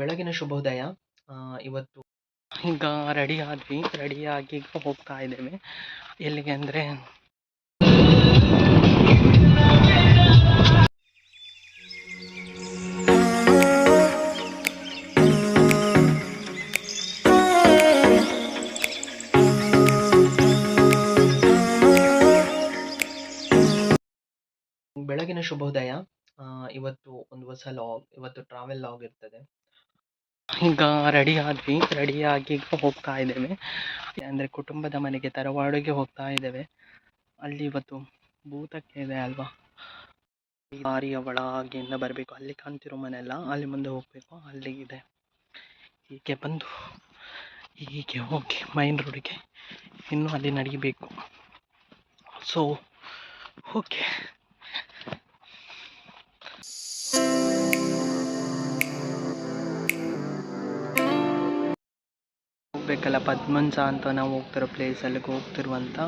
ಬೆಳಗಿನ ಶುಭೋದಯ. ಇವತ್ತು ಈಗ ರೆಡಿಯಾಗಿ ಈಗ ಹೋಗ್ತಾ ಇದ್ದೇವೆ. ಎಲ್ಲಿಗೆ ಅಂದರೆ ಬೆಳಗಿನ ಶುಭೋದಯ. ಇವತ್ತು ಒಂದು ಹೊಸ ಲಾಗ್, ಇವತ್ತು ಟ್ರಾವೆಲ್ ಲಾಗ್ ಇರ್ತದೆ. ಈಗ ರೆಡಿಯಾಗಿ ಈಗ ಹೋಗ್ತಾ ಇದ್ದೇವೆ. ಅಂದರೆ ಕುಟುಂಬದ ಮನೆಗೆ ತರವಾಡಿಗೆ ಹೋಗ್ತಾ ಇದ್ದೇವೆ. ಅಲ್ಲಿ ಇವತ್ತು ಭೂತಕ್ಕೆ ಇದೆ ಅಲ್ವಾ, ಬಾರಿಯ ಒಳಗಿಂದ ಬರಬೇಕು. ಅಲ್ಲಿ ಕಾಣ್ತಿರೋ ಮನೆ ಎಲ್ಲ ಅಲ್ಲಿ ಮುಂದೆ ಹೋಗಬೇಕು, ಅಲ್ಲಿಗಿದೆ. ಹೀಗೆ ಬಂದು ಹೀಗೆ ಹೋಗಿ ಮೈನ್ ರೋಡಿಗೆ ಇನ್ನು ಅಲ್ಲಿ ನಡೀಬೇಕು. ಸೊ ಓಕೆ, ಹೋಗ್ಬೇಕಲ್ಲ. ಪದ್ಮಂಜ ಅಂತ ನಾವು ಹೋಗ್ತಿರೋ ಪ್ಲೇಸಲ್ಲಿಗೆ ಹೋಗ್ತಿರುವಂಥ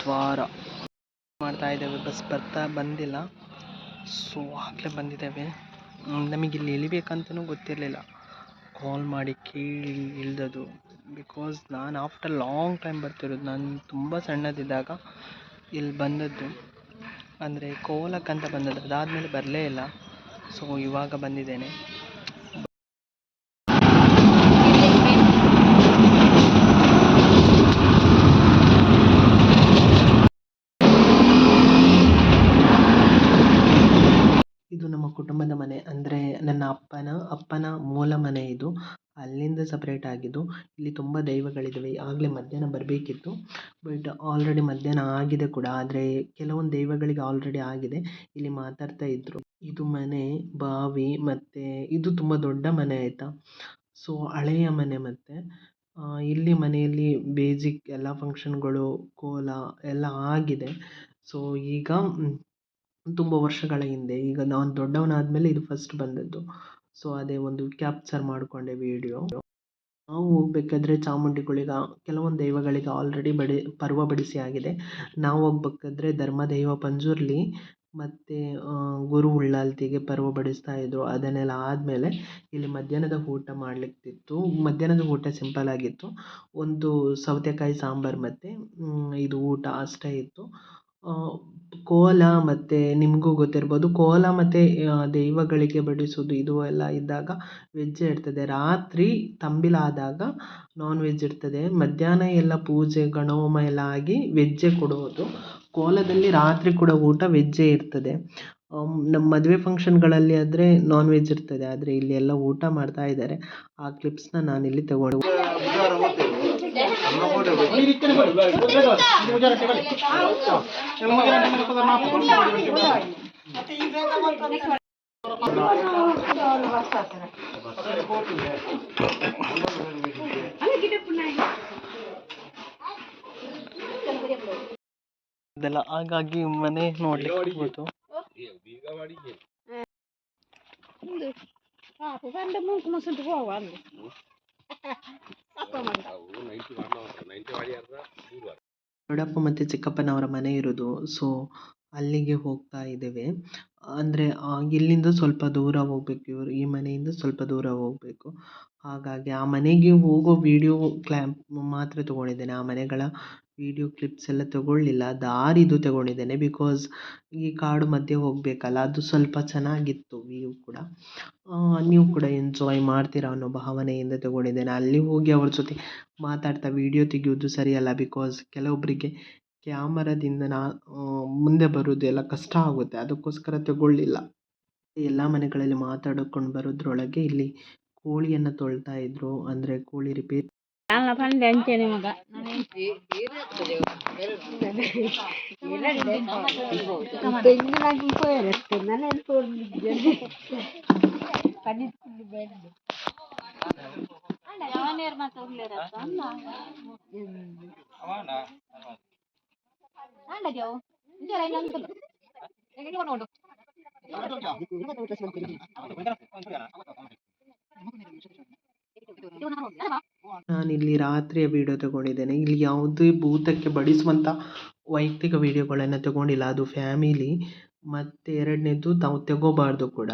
ದ್ವಾರ ಮಾಡ್ತಾ ಇದ್ದೇವೆ. ಬಸ್ ಬಂದಿಲ್ಲ, ಸೊ ಆಗಲೇ ಬಂದಿದ್ದೇವೆ. ನಮಗಿಲ್ಲಿ ಇಳಿಬೇಕಂತನೂ ಗೊತ್ತಿರಲಿಲ್ಲ. ಕಾಲ್ ಮಾಡಿ ಕೇಳಿ ಇಳ್ದದು. ಬಿಕಾಸ್ ನಾನು ಆಫ್ಟರ್ ಲಾಂಗ್ ಟೈಮ್ ಬರ್ತಿರೋದು. ನಾನು ತುಂಬ ಸಣ್ಣದಿದ್ದಾಗ ಇಲ್ಲಿ ಬಂದದ್ದು, ಅಂದರೆ ಕೋಲಕ್ಕಂತ ಬಂದದ್ದು. ಅದಾದಮೇಲೆ ಬರಲೇ ಇಲ್ಲ. ಸೊ ಇವಾಗ ಬಂದಿದ್ದೇನೆ. ಇದು ನಮ್ಮ ಕುಟುಂಬದ ಮನೆ, ಅಂದರೆ ನನ್ನ ಅಪ್ಪನ ಮೂಲ ಮನೆ ಇದು. ಅಲ್ಲಿಂದ ಸಪ್ರೇಟ್ ಆಗಿದ್ದು. ಇಲ್ಲಿ ತುಂಬ ದೈವಗಳಿದ್ದಾವೆ. ಆಗಲೇ ಮಧ್ಯಾಹ್ನ ಬರಬೇಕಿತ್ತು, ಬಟ್ ಆಲ್ರೆಡಿ ಮಧ್ಯಾಹ್ನ ಆಗಿದೆ ಕೂಡ. ಆದರೆ ಕೆಲವೊಂದು ದೈವಗಳಿಗೆ ಆಲ್ರೆಡಿ ಆಗಿದೆ. ಇಲ್ಲಿ ಮಾತಾಡ್ತಾ ಇದ್ದರು. ಇದು ಮನೆ, ಬಾವಿ, ಮತ್ತು ಇದು ತುಂಬ ದೊಡ್ಡ ಮನೆ ಆಯಿತಾ. ಸೊ ಹಳೆಯ ಮನೆ. ಮತ್ತು ಇಲ್ಲಿ ಮನೆಯಲ್ಲಿ ಬೇಸಿಕ್ ಎಲ್ಲ ಫಂಕ್ಷನ್ಗಳು, ಕೋಲ ಎಲ್ಲ ಆಗಿದೆ. ಸೊ ಈಗ ತುಂಬ ವರ್ಷಗಳ ಹಿಂದೆ, ಈಗ ನಾನು ದೊಡ್ಡವನಾದಮೇಲೆ ಇದು ಫಸ್ಟ್ ಬಂದದ್ದು. ಸೊ ಅದೇ ಒಂದು ಕ್ಯಾಪ್ಚರ್ ಮಾಡಿಕೊಂಡೆ ವಿಡಿಯೋ. ನಾವು ಹೋಗ್ಬೇಕಾದ್ರೆ ಚಾಮುಂಡಿಗಳಿಗೆ, ಕೆಲವೊಂದು ದೈವಗಳಿಗೆ ಆಲ್ರೆಡಿ ಪರ್ವ ಬಡಿಸಿ ಆಗಿದೆ. ನಾವು ಹೋಗ್ಬೇಕಾದ್ರೆ ಧರ್ಮದೈವ ಪಂಜುರ್ಲಿ ಮತ್ತು ಗುರು ಉಳ್ಳಾಲ್ತಿಗೆ ಪರ್ವ ಬಡಿಸ್ತಾ ಇದ್ದರು. ಅದನ್ನೆಲ್ಲ ಆದಮೇಲೆ ಇಲ್ಲಿ ಮಧ್ಯಾಹ್ನದ ಊಟ ಮಾಡಲಿಕ್ಕಿತ್ತು. ಮಧ್ಯಾಹ್ನದ ಊಟ ಸಿಂಪಲ್ ಆಗಿತ್ತು. ಒಂದು ಸೌತೆಕಾಯಿ ಸಾಂಬಾರು ಮತ್ತು ಇದು ಊಟ ಅಷ್ಟೇ ಇತ್ತು. ಕೋಲ ಮತ್ತು ನಿಮಗೂ ಗೊತ್ತಿರ್ಬೋದು, ಕೋಲ ಮತ್ತು ದೈವಗಳಿಗೆ ಬಡಿಸೋದು ಇದು ಎಲ್ಲ ಇದ್ದಾಗ ವೆಜ್ಜೇ ಇರ್ತದೆ. ರಾತ್ರಿ ತಂಬಿಲಾದಾಗ ನಾನ್ ವೆಜ್ ಇರ್ತದೆ. ಮಧ್ಯಾಹ್ನ ಎಲ್ಲ ಪೂಜೆ ಗಣಹೋಮ ಎಲ್ಲ ಆಗಿ ವೆಜ್ಜೇ ಕೊಡೋದು. ಕೋಲದಲ್ಲಿ ರಾತ್ರಿ ಕೂಡ ಊಟ ವೆಜ್ಜೇ ಇರ್ತದೆ. ನಮ್ಮ ಮದುವೆ ಫಂಕ್ಷನ್ಗಳಲ್ಲಿ ಆದರೆ ನಾನ್ ವೆಜ್ ಇರ್ತದೆ. ಆದರೆ ಇಲ್ಲಿ ಎಲ್ಲ ಊಟ ಮಾಡ್ತಾ ಇದ್ದಾರೆ. ಆ ಕ್ಲಿಪ್ಸ್ನ ನಾನಿಲ್ಲಿ ತಗೊಂಡು ಇದೆಲ್ಲ. ಹಾಗಾಗಿ ಮನೆ ನೋಡ್ಲಿಕ್ಕೆ ಹೋಗ್ಬೋದು. ದೊಡ್ಡಪ್ಪ ಮತ್ತು ಚಿಕ್ಕಪ್ಪನವರ ಮನೆ ಇರೋದು. ಸೊ ಅಲ್ಲಿಗೆ ಹೋಗ್ತಾ ಇದ್ದೇವೆ. ಅಂದರೆ ಇಲ್ಲಿಂದ ಸ್ವಲ್ಪ ದೂರ ಹೋಗ್ಬೇಕು. ಈ ಮನೆಯಿಂದ ಸ್ವಲ್ಪ ದೂರ ಹೋಗಬೇಕು. ಹಾಗಾಗಿ ಆ ಮನೆಗೆ ಹೋಗೋ ವೀಡಿಯೋ ಮಾತ್ರ ತೊಗೊಂಡಿದ್ದೇನೆ. ಆ ಮನೆಗಳ ವೀಡಿಯೋ ಕ್ಲಿಪ್ಸ್ ಎಲ್ಲ ತೊಗೊಳ್ಳಿಲ್ಲ. ದಾರಿದು ತೊಗೊಂಡಿದ್ದೇನೆ. ಬಿಕಾಸ್ ಈ ಕಾಡು ಮಧ್ಯೆ ಹೋಗಬೇಕಲ್ಲ, ಅದು ಸ್ವಲ್ಪ ಚೆನ್ನಾಗಿತ್ತು ವ್ಯೂ ಕೂಡ. ನೀವು ಕೂಡ ಎಂಜಾಯ್ ಮಾಡ್ತೀರಾ ಅನ್ನೋ ಭಾವನೆಯಿಂದ ತೊಗೊಂಡಿದ್ದೇನೆ. ಅಲ್ಲಿ ಹೋಗಿ ಅವ್ರ ಜೊತೆ ಮಾತಾಡ್ತಾ ವೀಡಿಯೋ ತೆಗೆಯೋದು ಸರಿಯಲ್ಲ. ಬಿಕಾಸ್ ಕೆಲವೊಬ್ಬರಿಗೆ ಕ್ಯಾಮರಾದಿಂದ ಮುಂದೆ ಬರೋದು ಎಲ್ಲ ಕಷ್ಟ ಆಗುತ್ತೆ. ಅದಕ್ಕೋಸ್ಕರ ತಗೊಳ್ಳಿಲ್ಲ. ಎಲ್ಲ ಮನೆಗಳಲ್ಲಿ ಮಾತಾಡಿಕೊಂಡು ಬರೋದ್ರೊಳಗೆ ಇಲ್ಲಿ ಕೋಳಿಯನ್ನು ತೊಳ್ತಾ ಇದ್ರು. ಅಂದರೆ ಕೋಳಿ ರಿಪೇರಿ ನಾನಿಲ್ಲಿ ರಾತ್ರಿಯ ವಿಡಿಯೋ ತಗೊಂಡಿದ್ದೇನೆ. ಇಲ್ಲಿ ಯಾವುದೇ ಭೂತಕ್ಕೆ ಬಡಿಸುವಂಥ ವೈಯಕ್ತಿಕ ವಿಡಿಯೋಗಳನ್ನು ತಗೊಂಡಿಲ್ಲ. ಅದು ಫ್ಯಾಮಿಲಿ. ಮತ್ತು ಎರಡನೇದು ತಾವು ತಗೋಬಾರ್ದು ಕೂಡ.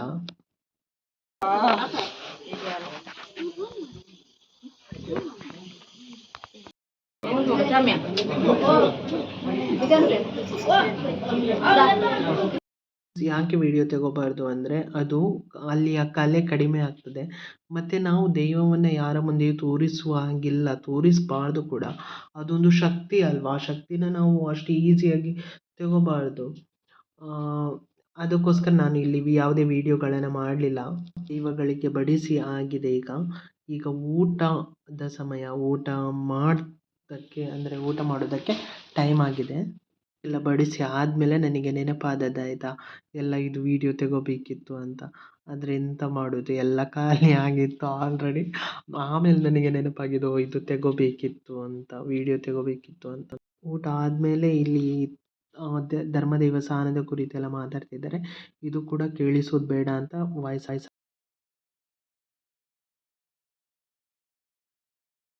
ಯಾಕೆ ವಿಡಿಯೋ ತೆಗೋಬಾರ್ದು ಅಂದರೆ ಅದು ಅಲ್ಲಿಯ ಕಲೆ ಕಡಿಮೆ ಆಗ್ತದೆ. ಮತ್ತು ನಾವು ದೈವವನ್ನು ಯಾರ ಮುಂದೆಯೂ ತೋರಿಸುವ ಹಾಗಿಲ್ಲ, ತೋರಿಸಬಾರ್ದು ಕೂಡ. ಅದೊಂದು ಶಕ್ತಿ ಅಲ್ವಾ, ಆ ಶಕ್ತಿನ ನಾವು ಅಷ್ಟು ಈಸಿಯಾಗಿ ತೆಗೋಬಾರ್ದು. ಅದಕ್ಕೋಸ್ಕರ ನಾನು ಇಲ್ಲಿ ಯಾವುದೇ ವೀಡಿಯೋಗಳನ್ನು ಮಾಡಲಿಲ್ಲ. ದೈವಗಳಿಗೆ ಬಡಿಸಿ ಆಗಿದೆ ಈಗ. ಈಗ ಊಟದ ಸಮಯ. ಊಟ ಅಂದರೆ ಊಟ ಮಾಡೋದಕ್ಕೆ ಟೈಮ್ ಆಗಿದೆ. ಎಲ್ಲ ಬಡಿಸಿ ಆದಮೇಲೆ ನನಗೆ ನೆನಪಾದದ್ದು ಆಯಿತಾ, ಎಲ್ಲ ಇದು ವೀಡಿಯೋ ತೆಗೋಬೇಕಿತ್ತು ಅಂತ. ಆದರೆ ಎಂತ ಮಾಡೋದು, ಎಲ್ಲ ಖಾಲಿ ಆಗಿತ್ತು ಆಲ್ರೆಡಿ. ಆಮೇಲೆ ನನಗೆ ನೆನಪಾಗಿದ್ದು, ಓ ಇದು ತೆಗೋಬೇಕಿತ್ತು ಅಂತ, ವೀಡಿಯೋ ತೆಗೋಬೇಕಿತ್ತು ಅಂತ. ಊಟ ಆದಮೇಲೆ ಇಲ್ಲಿ ಧರ್ಮ ದೇವಸ್ಥಾನದ ಕುರಿತೆಲ್ಲ ಮಾತಾಡ್ತಿದ್ದಾರೆ. ಇದು ಕೂಡ ಕೇಳಿಸೋದು ಬೇಡ ಅಂತ ವಾಯ್ಸ್